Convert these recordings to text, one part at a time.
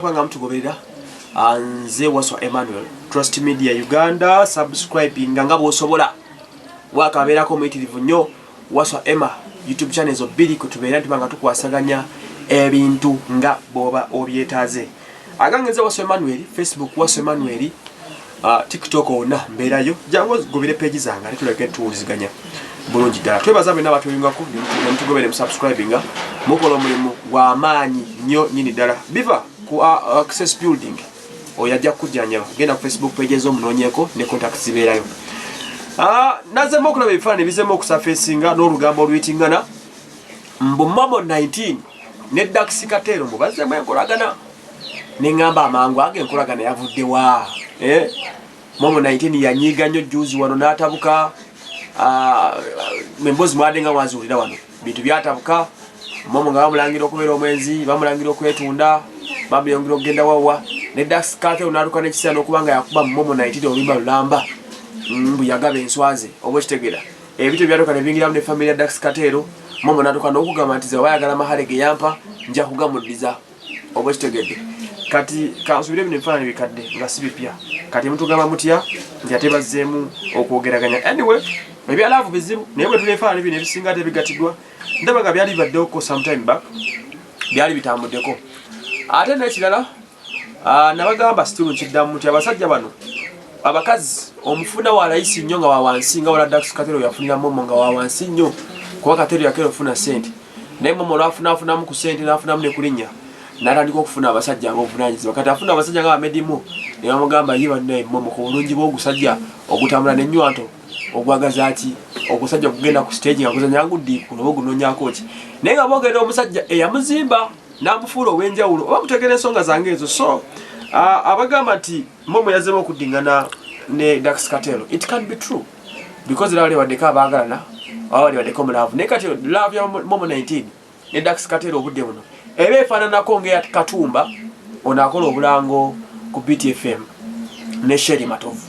Kwanga mtugoberera nze Waswa Emmanuel Trust Media Uganda subscribing nga bwosobola wakaberako mwitirivu nnyo Waswa Emma YouTube channel zo bili kutubeera tubanga tukwasaganya ebintu nga boba obyetaze agangeze Waswa Emmanuel Facebook Waswa Emmanuel TikTok ona mberayo jango gobire page zanga tuleke tuwuliziganya bulungi ddala twebaza bena batuyungako nemutugobere musubscribing mukola mulimu gwa maanyi nnyo nyini ddala biva ku access building oyajja kujjanya genda ku Facebook page zo munonyeko ne contact ziberayo nazemo okulaba ebifaananyi bizemo okusafacinga n'olugambo olwitingana mbu Momo 19 ne Dax Katero mubazemu enkolagana neŋŋamba amangu age enkolagana yavuddewa Momo 19 yanyiga nnyo juzi wano n'atabuka membozi mwadenga wazuulira wano bintu byatabuka Momo nga bamulangira okubeera omwenzi bamulangira okwetunda bamuyongira okugenda wawa ne Dax Katero n'aluka n'ekisaano okubanga yakuba Momo 19 oluyimba lulamba mbu yagaba enswaze obwekitegera ebintu byatuuka ne bingiramu ne family ya Dax Katero Momo n'atuuka n'okugamba nti ze wayagala mahale ge yampa nja kugamuddiza obwekitegedde kati kansubire bino ebifaananyi bikadde nga si bipya kati mutugamba mutya nti ate bazzeemu okwogeraganya anyway ebyalaavu bizibu naye bwe tuli ebifaananyi bino ebisinga ate bigatiddwa ndaba nga byali bibaddeko sometime back byali bitambuddeko ate n'ekirala nabagamba stilu nkiddamu nti abasajja bano abakazi omufuna wa layisi nnyo nga wa wansi nga wala Dax Katero yafunira Momo nga wa wansi nnyo kuba Katero yakera ofuna sente naye Momo lwafunafunamu ku sente n'afunamu ne kulinnya n'atandika okufuna abasajja ng'obuvunaanyizibwa kati afuna abasajja nga bamedimu ne bamugamba ye bannaye Momo ku bulungi bw'ogusajja ogutambula n'ennywanto ogwagaza ati ogusajja okugenda ku stage nga kuzanya nguddi kuno oba ogunoonyaako ki naye nga boogera omusajja eyamuzimba n'amufuula ow'enjawulo oba mutegera ensonga zange ezo so abagamba nti Momo yazzeemu okuddingana ne Dax Katero it can be true because era bali baddeko abaagalana oba bali baddeko mulaavu naye kati laavu ya Momo 19 ne Dax Katero obudde buno eba efaananako ng'eya Katumba ono akola obulango ku BTFM ne Sheri Matovu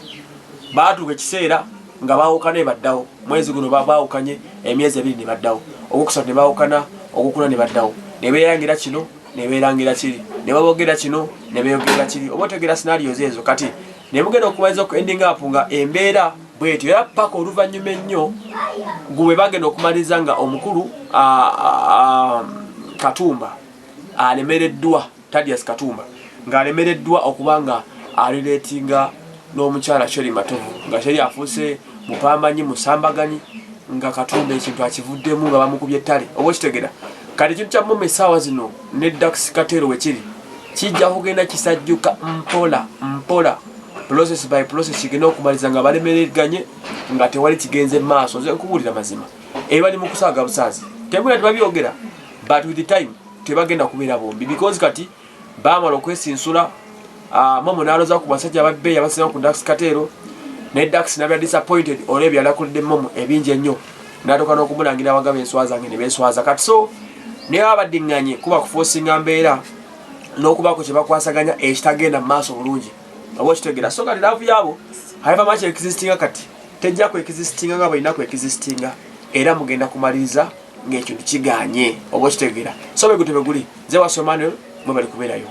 baatuuka ekiseera nga baawukana ebaddawo mwezi guno baawukanye emyezi ebiri ne baddawo ogwokusatu ne baawukana ogwokuna ne baddawo ne beerangira kino ne beerangira kiri ne babogera kino ne beeyogera kiri oba otegera scenarios ezo kati ne mugenda okumaliza ku ending up nga embeera bwetyo era paka oluvannyuma ennyo gwe bagenda okumaliriza nga omukulu Katumba alemereddwa Thaddeus Katumba ng'alemereddwa okubanga alireetinga n'omukyala Sheri Matovu nga Sheri afuuse mupambanyi musambaganyi nga Katumba ekintu akivuddemu nga bamukubye ettale oba okitegera kati ekintu kya Momo essaawa zino ne Dax Katero wekiri kijja kugenda kisajjuka mpola process by process kigenda okumaliza nga balemereganye nga tewali kigenze maaso nze nkubuulira mazima ebali mu kusaaga busaazi tebula tebabyogera but with the time tebagenda kubeera bombi because kati baamala okwesinsula Momo n'aloza ku basajja ababbeeyi abasinga ku Dax Katero ne Dax nabya disappointed olw'ebyo yalakoledde Momo ebingi ennyo n'atuuka n'okumulangira abagaba enswaza nge ne beeswaza kati so naye abaddiŋŋanye kuba kuforcinga mbeera n'okubaako kye bakwasaganya ekitagenda mu maaso bulungi oba okitegera so kati laavu yaabo however much existinga kati tejja ku existinga nga balina ku existinga era mugenda kumaliriza ng'ekintu kiganye oba okitegera so begutebe guli nze Waswa Emmanuel mwe bali kubeerayo